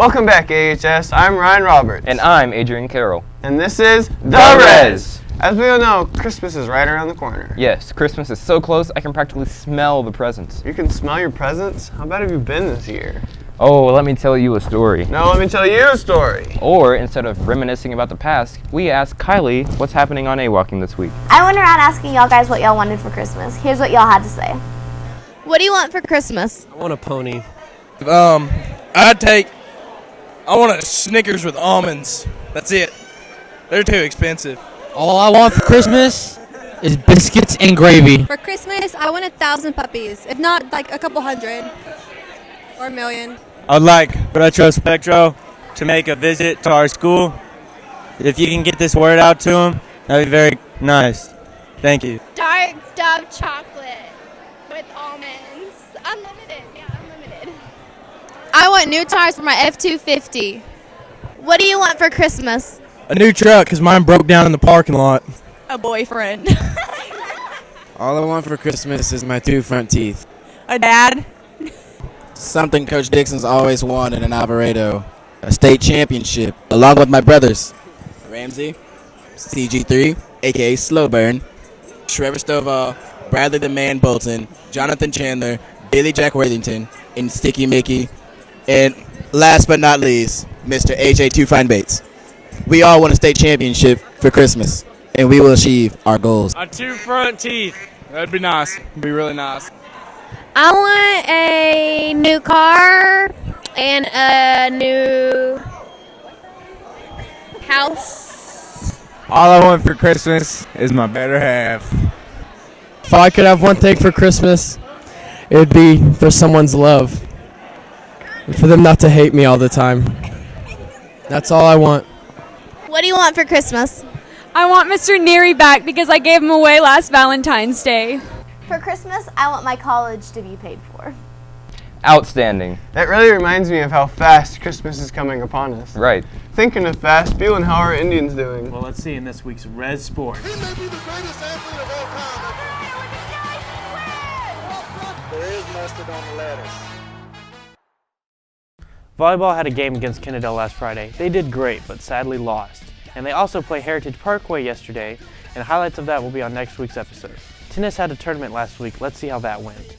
Welcome back, AHS. I'm Ryan Roberts. And I'm Adrian Carroll. And this is The Res. As we all know, Christmas is right around the corner. Yes, Christmas is so close I can practically smell the presents. You can smell your presents? How bad have you been this year? Oh, let me tell you a story. No, let me tell you a story. Or, instead of reminiscing about the past, we asked Kylie what's happening on AWalking this week. I went around asking y'all guys what y'all wanted for Christmas. Here's what y'all had to say. What do you want for Christmas? I want a pony. I want a Snickers with almonds. That's it. They're too expensive. All I want for Christmas is biscuits and gravy. For Christmas, I want 1,000 puppies. If not, like a couple hundred. Or 1,000,000. I'd like Retro Spectro to make a visit to our school. If you can get this word out to them, that'd be very nice. Thank you. Dark Dove chocolate with almonds. Unlimited. I want new tires for my F-250. What do you want for Christmas? A new truck, because mine broke down in the parking lot. A boyfriend. All I want for Christmas is my 2 front teeth. A dad. Something Coach Dixon's always wanted in Alvarado. A state championship, along with my brothers. Ramsey, CG3, a.k.a. Slowburn, Trevor Stovall, Bradley the Man Bolton, Jonathan Chandler, Billy Jack Worthington, and Sticky Mickey. And last but not least, Mr. AJ2 Fine Bates. We all want a state championship for Christmas, and we will achieve our goals. 2 front teeth. That'd be nice. It'd be really nice. I want a new car and a new house. All I want for Christmas is my better half. If I could have one thing for Christmas, it would be for someone's love. And for them not to hate me all the time. That's all I want. What do you want for Christmas? I want Mr. Neary back because I gave him away last Valentine's Day. For Christmas, I want my college to be paid for. Outstanding. That really reminds me of how fast Christmas is coming upon us. Right. Thinking of fast, feeling how our Indians doing. Well, let's see in this week's Res Sport. He may be the greatest athlete of all time. There is mustard on the lettuce. Volleyball had a game against Kennedale last Friday. They did great, but sadly lost. And they also played Heritage Parkway yesterday, and highlights of that will be on next week's episode. Tennis had a tournament last week. Let's see how that went.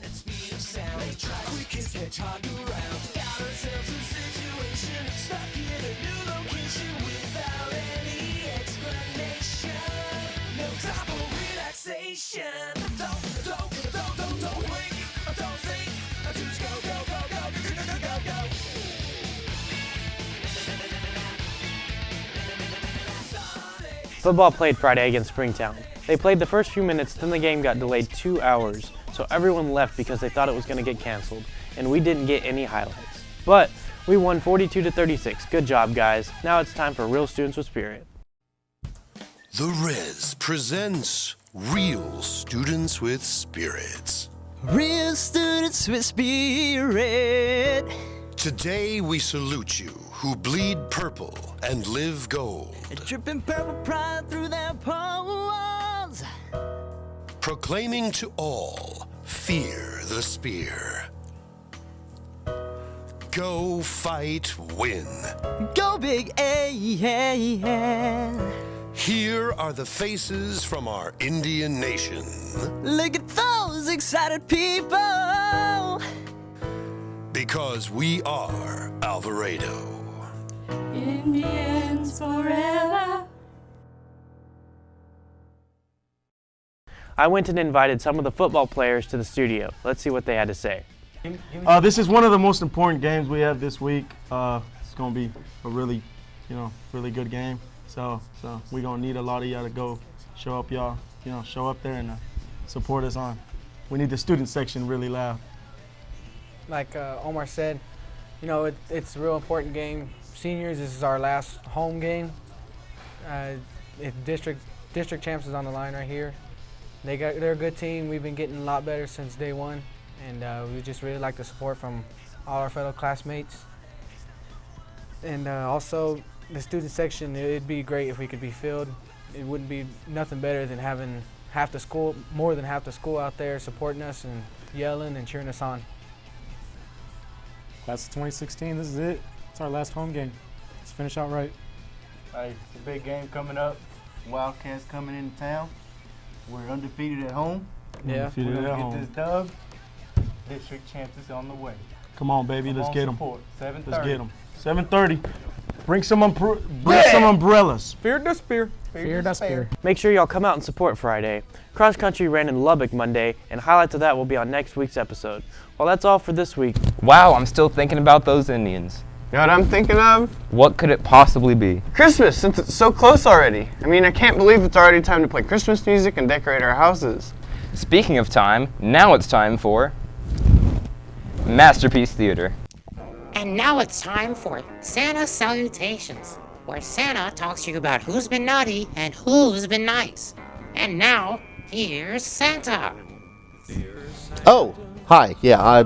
Football played Friday against Springtown. They played the first few minutes, then the game got delayed 2 hours, so everyone left because they thought it was going to get canceled, and we didn't get any highlights. But we won 42-36. Good job, guys. Now it's time for Real Students with Spirit. The Res presents Real Students with Spirits. Real Students with Spirit. Today we salute you who bleed purple and live gold. Dripping purple pride through their pores. Proclaiming to all, fear the spear. Go fight, win. Go big, A. Here are the faces from our Indian nation. Look at those excited people. Because we are Alvarado. Indians forever. I went and invited some of the football players to the studio. Let's see what they had to say. This is one of the most important games we have this week. It's going to be a really good game. So we're going to need a lot of y'all to go show up there and support us on. We need the student section really loud. Like Omar said, it's a real important game. Seniors, this is our last home game. District champs is on the line right here. They're a good team. We've been getting a lot better since day one, and we just really like the support from all our fellow classmates. And also the student section, it'd be great if we could be filled. It wouldn't be nothing better than having more than half the school out there supporting us and yelling and cheering us on. Class of 2016, this is it. It's our last home game. Let's finish out right. Hey, it's a big game coming up. Wildcats coming into town. We're undefeated at home. Yeah. Undefeated We're at gonna home. get this dub. District champs is on the way. Come on, baby. Come Let's on, get them. support. 7:30. Let's get them. 7:30. Bring some umbrellas. Fear the spear. Fear the spear. Make sure y'all come out and support Friday. Cross country ran in Lubbock Monday, and highlights of that will be on next week's episode. Well, that's all for this week. Wow, I'm still thinking about those Indians. You know what I'm thinking of? What could it possibly be? Christmas, since it's so close already. I mean, I can't believe it's already time to play Christmas music and decorate our houses. Speaking of time, now it's time for Masterpiece Theater. And now it's time for Santa Salutations, where Santa talks to you about who's been naughty and who's been nice. And now, here's Santa. Oh, hi. Yeah,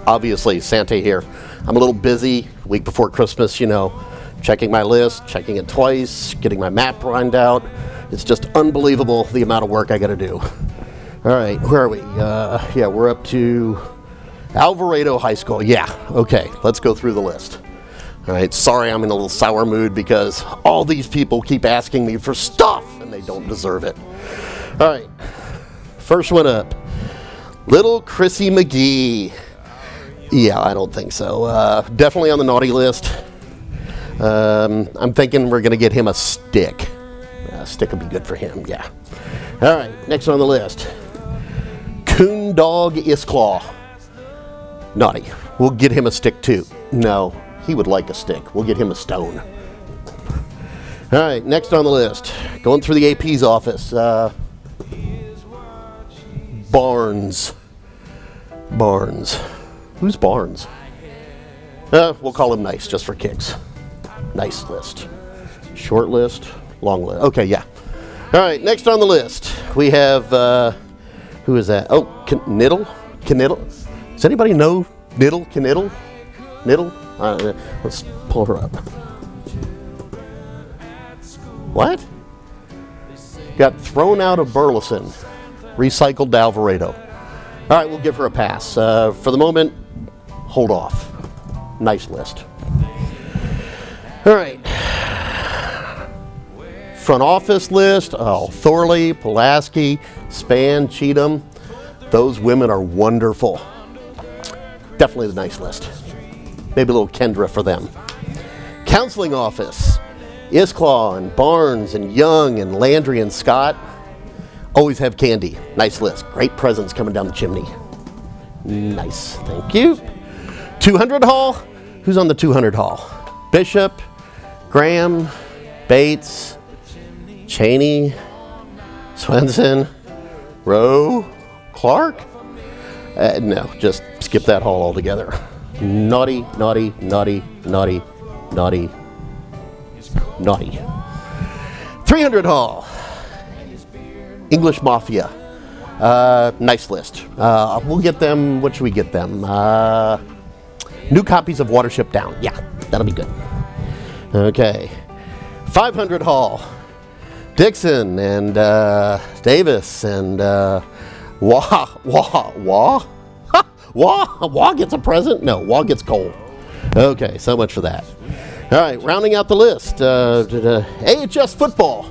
obviously Santa here. I'm a little busy, week before Christmas, you know, checking my list, checking it twice, getting my map lined out. It's just unbelievable the amount of work I gotta do. All right, where are we? Yeah, we're up to Alvarado High School. Yeah, okay, let's go through the list. All right, sorry I'm in a little sour mood because all these people keep asking me for stuff and they don't deserve it. All right, first one up, Little Chrissy McGee. Yeah, I don't think so. Definitely on the naughty list. I'm thinking we're going to get him a stick. A stick would be good for him, yeah. All right, next on the list, Coon Dog Isclaw. Naughty. We'll get him a stick too. No, he would like a stick. We'll get him a stone. All right, next on the list, going through the AP's office, Barnes. Who's Barnes? We'll call him Nice, just for kicks. Nice list. Short list, long list. Okay, yeah. All right, next on the list, we have, who is that? Oh, Kniddle? Does anybody know Kniddle? Let's pull her up. What? Got thrown out of Burleson, recycled to Alvarado. All right, we'll give her a pass. For the moment, hold off. Nice list. All right. Front office list. Oh, Thorley, Pulaski, Span, Cheatham. Those women are wonderful. Definitely the nice list. Maybe a little Kendra for them. Counseling office. Isclaw and Barnes and Young and Landry and Scott. Always have candy. Nice list. Great presents coming down the chimney. Nice. Thank you. 200 Hall. Who's on the 200 Hall? Bishop, Graham, Bates, Cheney, Swenson, Rowe, Clark? No, just skip that hall altogether. Naughty. 300 Hall. English Mafia. Nice list. We'll get them, what should we get them? New copies of Watership Down. Yeah, that'll be good. Okay. 500 Hall. Dixon and Davis and Wah gets a present? No, Wah gets coal. Okay, so much for that. All right, rounding out the list. AHS football.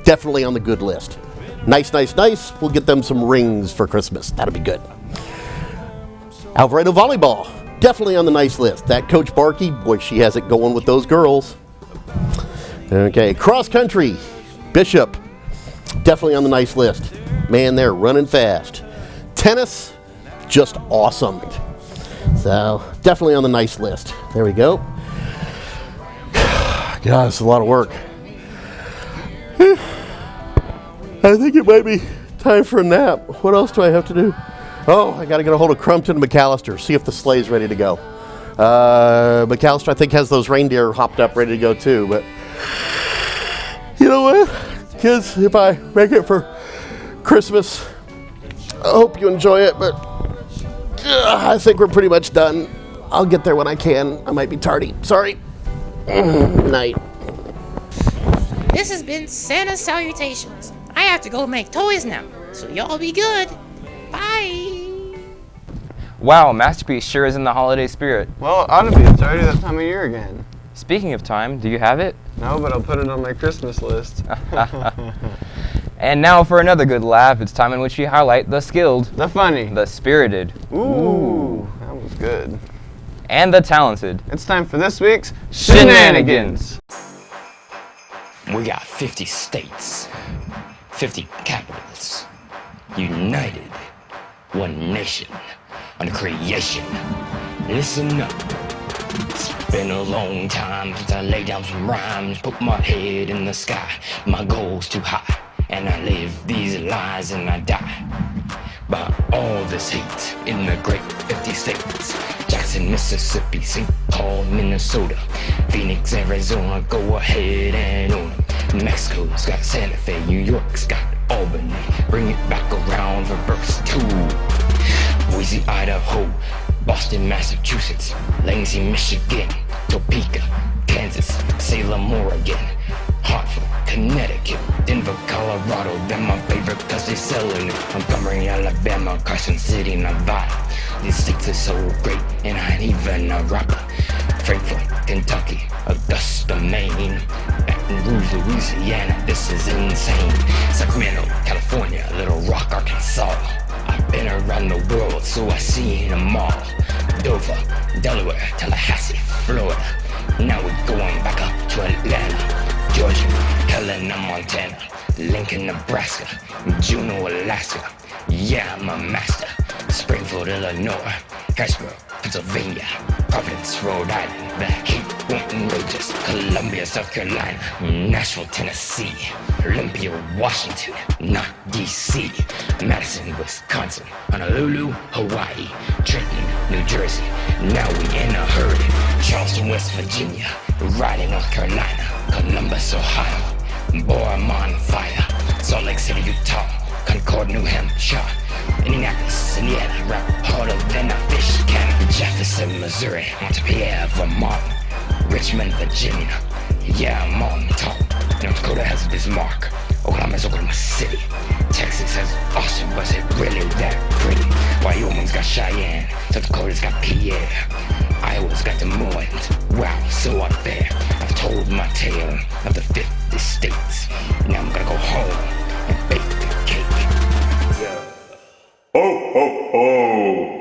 Definitely on the good list. Nice. We'll get them some rings for Christmas. That'll be good. Alvarado volleyball. Definitely on the nice list. That Coach Barkey, boy, she has it going with those girls. Okay, cross country. Bishop. Definitely on the nice list. Man, they're running fast. Tennis. Just awesome. So, definitely on the nice list. There we go. God, it's a lot of work. I think it might be time for a nap. What else do I have to do? Oh, I got to get a hold of Crumpton and McAllister, see if the sleigh's ready to go. McAllister, I think, has those reindeer hopped up ready to go too, but you know what? Kids, if I make it for Christmas, I hope you enjoy it, but I think we're pretty much done. I'll get there when I can. I might be tardy. Sorry. Night. This has been Santa Salutations. I have to go make toys now, so y'all be good. Bye. Wow, Masterpiece sure is in the holiday spirit. Well, it ought to be. It's already that time of year again. Speaking of time, do you have it? No, but I'll put it on my Christmas list. And now for another good laugh, it's time in which we highlight the skilled, the funny, the spirited, ooh, that was good, and the talented. It's time for this week's Shenanigans. We got 50 states, 50 capitals, united, one nation, under creation. Listen up. It's been a long time since I laid down some rhymes, put my head in the sky. My goal's too high, and I live these lies and I die by all this hate in the great 50 states. Jackson, Mississippi, St. Paul, Minnesota, Phoenix, Arizona, go ahead and own them. Mexico's got Santa Fe, New York's got Albany, bring it back around for births too. Boise, Idaho, Boston, Massachusetts, Lansing, Michigan, Topeka, Kansas, Salem, Oregon, Hartford, Connecticut, Denver, Colorado, they're my favorite cause they selling it. Montgomery, Alabama, Carson City, Nevada, these states are so great and I ain't even a rapper. Frankfurt, Kentucky, Augusta, Maine, Baton Rouge, Louisiana, this is insane. Sacramento, California, Little Rock, Arkansas, I've been around the world so I seen them all. Dover, Delaware, Tallahassee, Florida, now we're going back up to Atlanta, Georgia, Helena, Montana, Lincoln, Nebraska, Juneau, Alaska, yeah, I'm a master. Springfield, Illinois, Harrisburg, Pennsylvania, Providence, Rhode Island, the heat won't rages, Columbia, South Carolina, Nashville, Tennessee, Olympia, Washington, not D.C., Madison, Wisconsin, Honolulu, Hawaii, Trenton, New Jersey, now we in a hurry, Charleston, West Virginia, Raleigh, North Carolina, Columbus, Ohio, boy, I'm on fire, Salt Lake City, Utah, Concord, New Hampshire, Indianapolis, Indiana, rap harder than a fish can. Jefferson, Missouri, Montpelier, Vermont, Richmond, Virginia, yeah, I'm on top. North Dakota has Bismarck, Oklahoma's Oklahoma City, Texas has Austin, but it really that pretty. Wyoming's got Cheyenne, South Dakota's got Pierre, Iowa's got Des Moines, wow, so unfair. I've told my tale of the 50 states, now I'm gonna go home and bake the cake. Ho, ho, ho!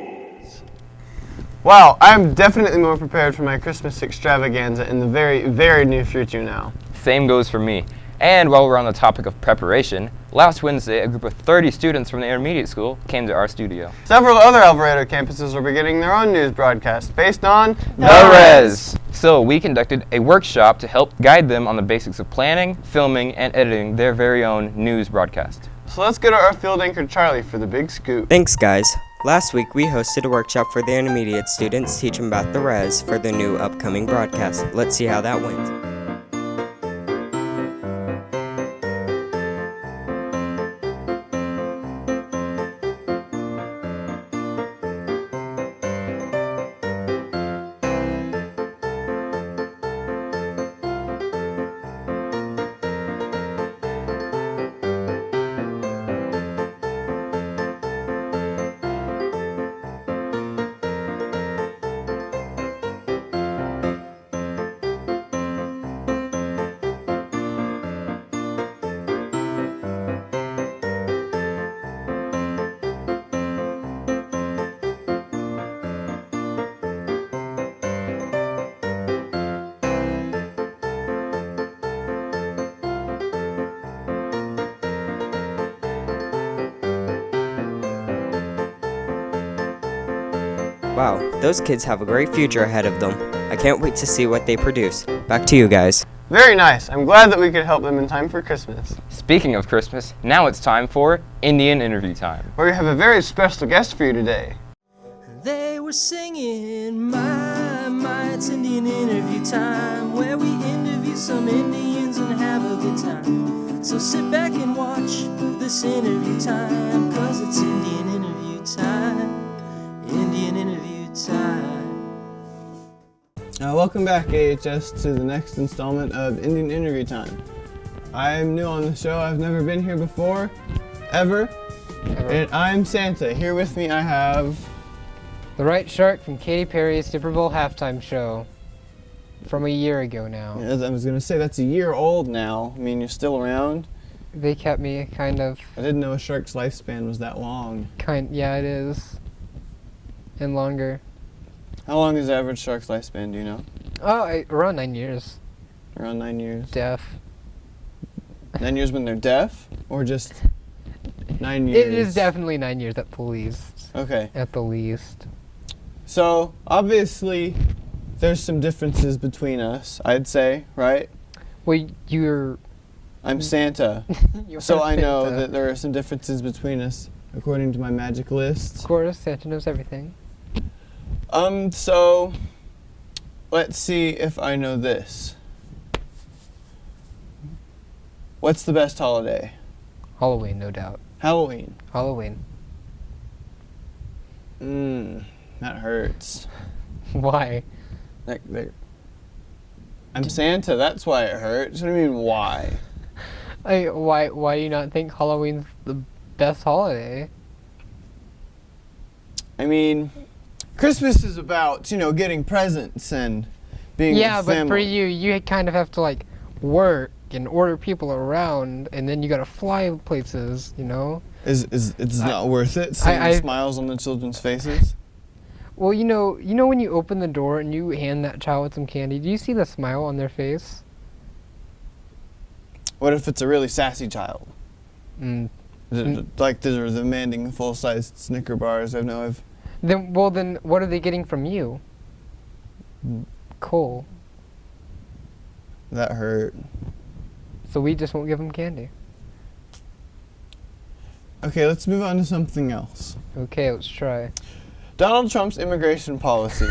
Wow, I'm definitely more prepared for my Christmas extravaganza in the very, very near future now. Same goes for me. And while we're on the topic of preparation, last Wednesday a group of 30 students from the intermediate school came to our studio. Several other Alvarado campuses are beginning their own news broadcast based on The Res. So we conducted a workshop to help guide them on the basics of planning, filming, and editing their very own news broadcast. So let's go to our field anchor Charlie for the big scoop. Thanks, guys. Last week we hosted a workshop for the intermediate students teaching about the Res for their new upcoming broadcast. Let's see how that went. Wow, those kids have a great future ahead of them. I can't wait to see what they produce. Back to you guys. Very nice. I'm glad that we could help them in time for Christmas. Speaking of Christmas, now it's time for Indian Interview Time, where we have a very special guest for you today. They were singing, my, it's Indian interview time, where we interview some Indians and have a good time. So sit back and watch this interview time, cause it's Indian interview time. Indian interview time. Welcome back, AHS, to the next installment of Indian Interview Time. I'm new on the show. I've never been here before, ever. And I'm Santa. Here with me I have The Right Shark from Katy Perry's Super Bowl halftime show from a year ago now. Yeah, I was going to say, that's a year old now. I mean, you're still around. They kept me kind of... I didn't know a shark's lifespan was that long. Yeah, it is. And longer. How long is the average shark's lifespan, do you know? Oh, around 9 years. Around 9 years. Deaf. 9 years when they're deaf? Or just 9 years? It is definitely 9 years at the least. Okay. At the least. So, obviously, there's some differences between us, I'd say, right? Well, you're... I'm Santa. So I know that there are some differences between us, according to my magic list. Of course, Santa knows everything. So, let's see if I know this. What's the best holiday? Halloween, no doubt. Halloween. Halloween. That hurts. Why? I'm Santa, that's why it hurts. What do you mean, why? Why do you not think Halloween's the best holiday? I mean, Christmas is about, getting presents and being with family. But for you kind of have to, like, work and order people around, and then you gotta fly places, It's not worth it, seeing smiles on the children's faces? Well, you know when you open the door and you hand that child with some candy, do you see the smile on their face? What if it's a really sassy child? Like they're demanding full-sized Snicker bars. Then what are they getting from you? Coal. That hurt. So we just won't give them candy. Okay, let's move on to something else. Okay, let's try. Donald Trump's immigration policy.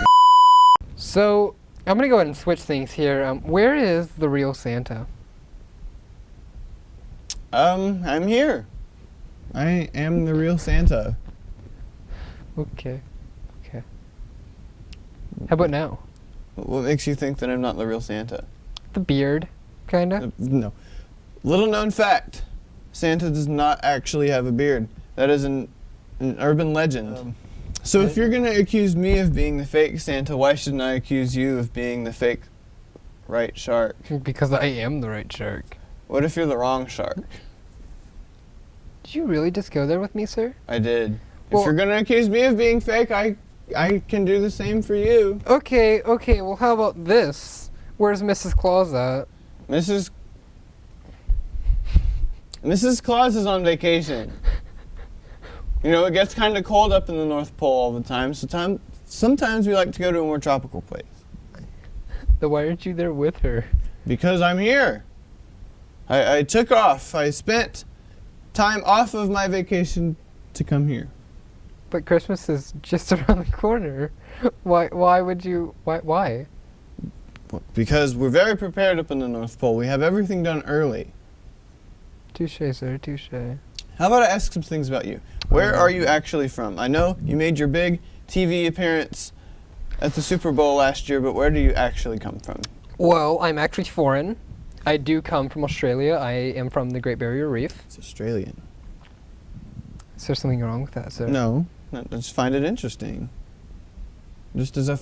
So, I'm gonna go ahead and switch things here. Where is the real Santa? I'm here. I am the real Santa. Okay. How about now? What makes you think that I'm not the real Santa? The beard, kinda? No. Little known fact. Santa does not actually have a beard. That is an urban legend. So if you're going to accuse me of being the fake Santa, why shouldn't I accuse you of being the fake right shark? Because I am the right shark. What if you're the wrong shark? Did you really just go there with me, sir? I did. Well, if you're going to accuse me of being fake, I can do the same for you. Okay, well how about this? Where's Mrs. Claus at? Mrs. Claus is on vacation. It gets kind of cold up in the North Pole all the time, so sometimes we like to go to a more tropical place. Then why aren't you there with her? Because I'm here. I took off. I spent time off of my vacation to come here. But Christmas is just around the corner. Why would you... Why? Because we're very prepared up in the North Pole. We have everything done early. Touche, sir, touche. How about I ask some things about you? Where are you actually from? I know you made your big TV appearance at the Super Bowl last year, but where do you actually come from? Well, I'm actually foreign. I do come from Australia. I am from the Great Barrier Reef. It's Australian. Is there something wrong with that, sir? No, I just find it interesting. Just as I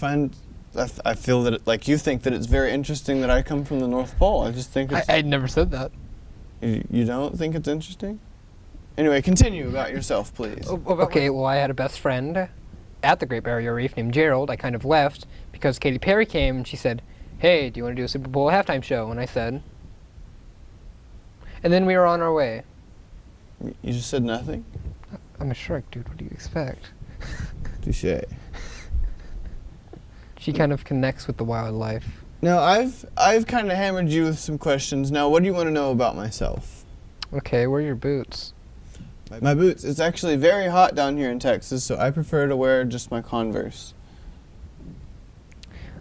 feel that, like you think that it's very interesting that I come from the North Pole. I just think it's... I never said that. You don't think it's interesting? Anyway, continue about yourself, please. Okay, well, I had a best friend at the Great Barrier Reef named Gerald. I kind of left because Katy Perry came and she said, hey, do you want to do a Super Bowl halftime show? And I said... And then we were on our way. You just said nothing? I'm a shark, dude. What do you expect? Touché. She kind of connects with the wildlife. Now, I've kind of hammered you with some questions. Now, what do you want to know about myself? Okay, where are your boots? My boots. It's actually very hot down here in Texas, so I prefer to wear just my Converse.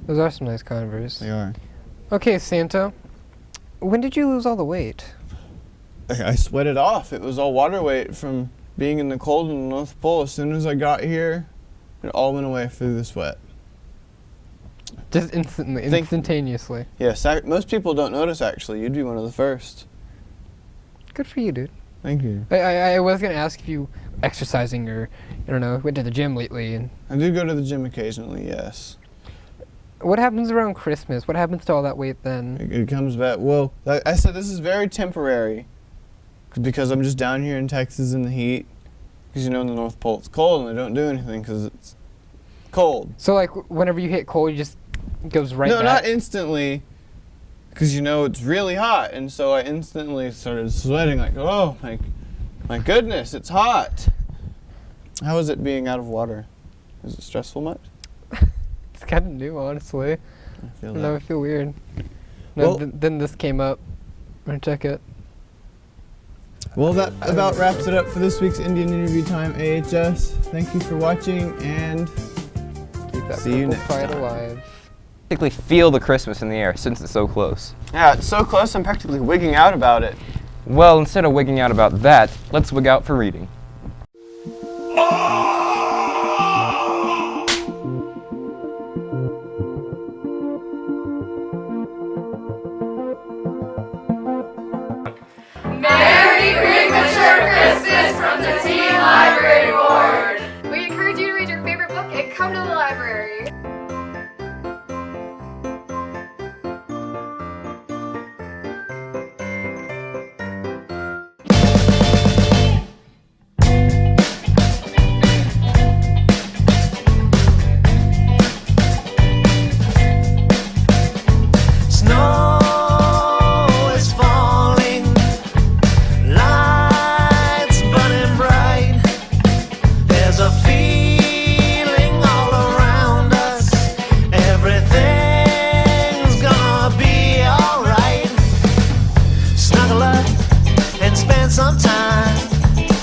Those are some nice Converse. They are. Okay, Santa. When did you lose all the weight? I sweated off. It was all water weight from being in the cold in the North Pole. As soon as I got here, it all went away through the sweat. Just instantaneously. Yes, most people don't notice, actually. You'd be one of the first. Good for you, dude. Thank you. I was going to ask if you exercising or, I don't know, went to the gym lately. And I do go to the gym occasionally, yes. what happens around Christmas? What happens to all that weight then? It comes back. Well, like I said, this is very temporary because I'm just down here in Texas in the heat. Because, in the North Pole it's cold and I don't do anything because it's cold. So, like, whenever you hit cold, you just goes right no, back? not instantly. Because, it's really hot. And so I instantly started sweating like, oh, my goodness, it's hot. How is it being out of water? Is it stressful much? It's kind of new, honestly. I feel weird. Well, then this came up. I'm going to check it. Well, that about wraps it up for this week's Indian Interview Time AHS. Thank you for watching, and Keep that see you purple next pride time. alive. Practically feel the Christmas in the air since it's so close. Yeah, it's so close I'm practically wigging out about it. Well, instead of wigging out about that, let's wig out for reading. Merry Premature Christmas from the Teen Library Board! We encourage you to read your favorite book and come to the library. Snow is falling, lights burning bright. There's a feeling all around us. Everything's gonna be alright. Snuggle up and spend some time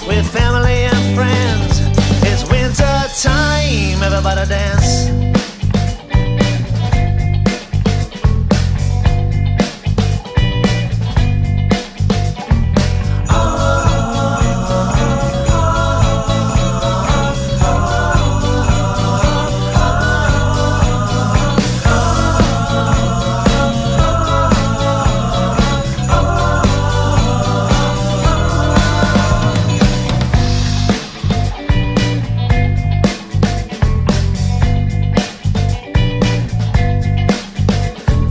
with family and friends. It's winter time, everybody dance.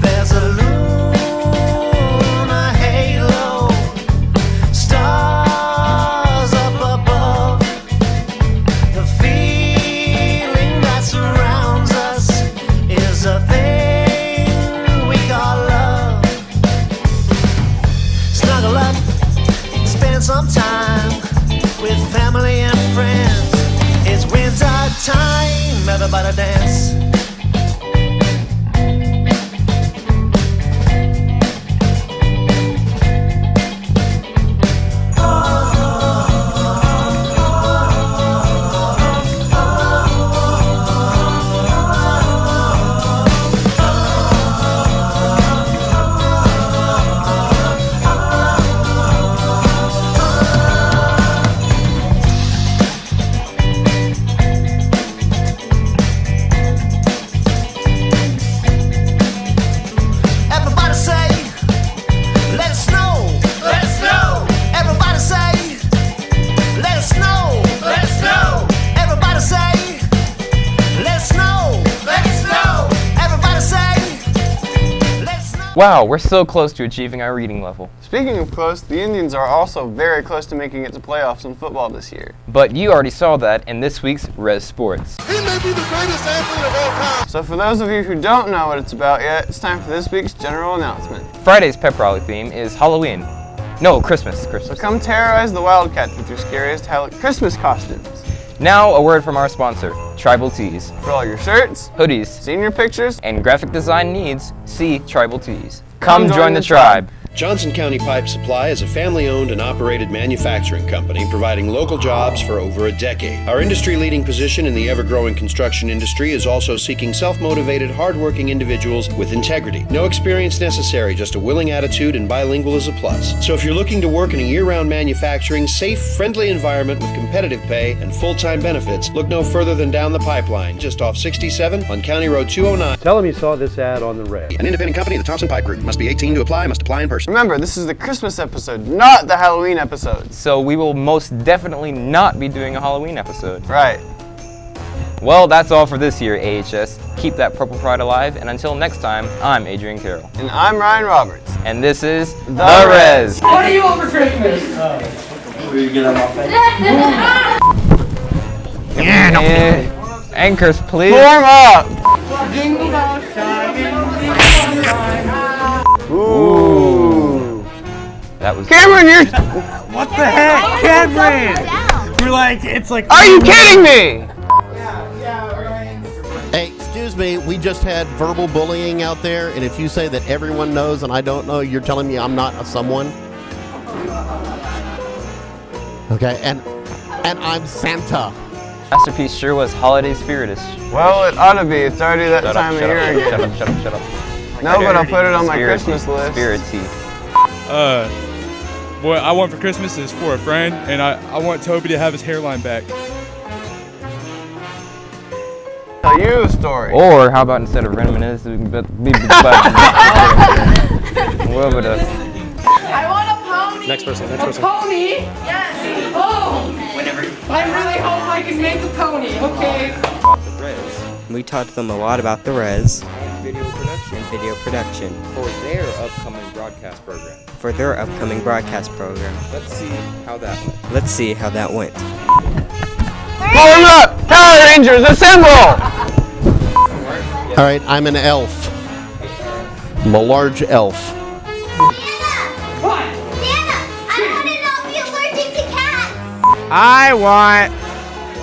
There's a lunar halo, stars up above. The feeling that surrounds us is a thing we call love. Snuggle up, spend some time with family and friends. It's winter time, everybody dance. Everybody say, let it snow. Let it snow. Everybody say, let it snow. Let it snow. Everybody say, let it snow. Let it snow. Everybody say, let it snow. Wow, we're so close to achieving our reading level. Speaking of close, the Indians are also very close to making it to playoffs in football this year. But you already saw that in this week's Res Sports. He may be the greatest athlete of all time. So for those of you who don't know what it's about yet, it's time for this week's general announcement. Friday's pep rally theme is Halloween. No, Christmas. So come terrorize the Wildcats with your scariest Christmas costumes. Now, a word from our sponsor, Tribal Tees. For all your shirts, hoodies, senior pictures, and graphic design needs, see Tribal Tees. Come join the tribe. Johnson County Pipe Supply is a family-owned and operated manufacturing company providing local jobs for over a decade. Our industry-leading position in the ever-growing construction industry is also seeking self-motivated, hard-working individuals with integrity. No experience necessary, just a willing attitude, and bilingual is a plus. So if you're looking to work in a year-round manufacturing, safe, friendly environment with competitive pay and full-time benefits, look no further than down the pipeline, just off 67 on County Road 209. Tell them you saw this ad on the red. An independent company, the Thompson Pipe Group. Must be 18 to apply, must apply in person. Remember, this is the Christmas episode, not the Halloween episode. So we will most definitely not be doing a Halloween episode. Right. Well, that's all for this year, AHS. Keep that purple pride alive, and until next time, I'm Adrian Carroll. And I'm Ryan Roberts. And this is The Res. What do you want for Christmas? Anchors, please. Form up! Ooh. That was Cameron, you're... What the heck? Cameron! We're like, it's like... Are you kidding me? Hey, excuse me, we just had verbal bullying out there, and if you say that everyone knows and I don't know, you're telling me I'm not a someone? Okay, and I'm Santa. Masterpiece sure was holiday spiritish. Well, it ought to be. It's already that time of year again. Shut up. No, but I'll put it on my Christmas list. Spirity. What I want for Christmas is for a friend, and I want Toby to have his hairline back. Tell you a story. Or how about instead of reminiscing, I want a pony. Next person. A pony? Yes. Oh. I really hope I can make a pony. Okay. We taught them a lot about the res video production for their upcoming broadcast program. Let's see how that went. Form up! Power Rangers, assemble! All right, I'm an elf. I'm a large elf. I want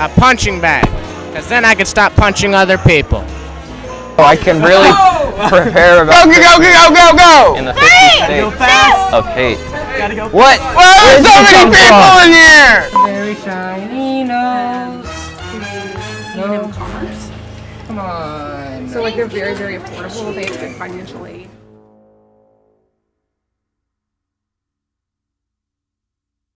a punching bag, because then I can stop punching other people. Oh, I can really prepare about Go! in the 50 states of hate. What? Well, there's so many people in here! Very shiny nose. No. Come on. So like they're very, very affordable. They have good financial aid.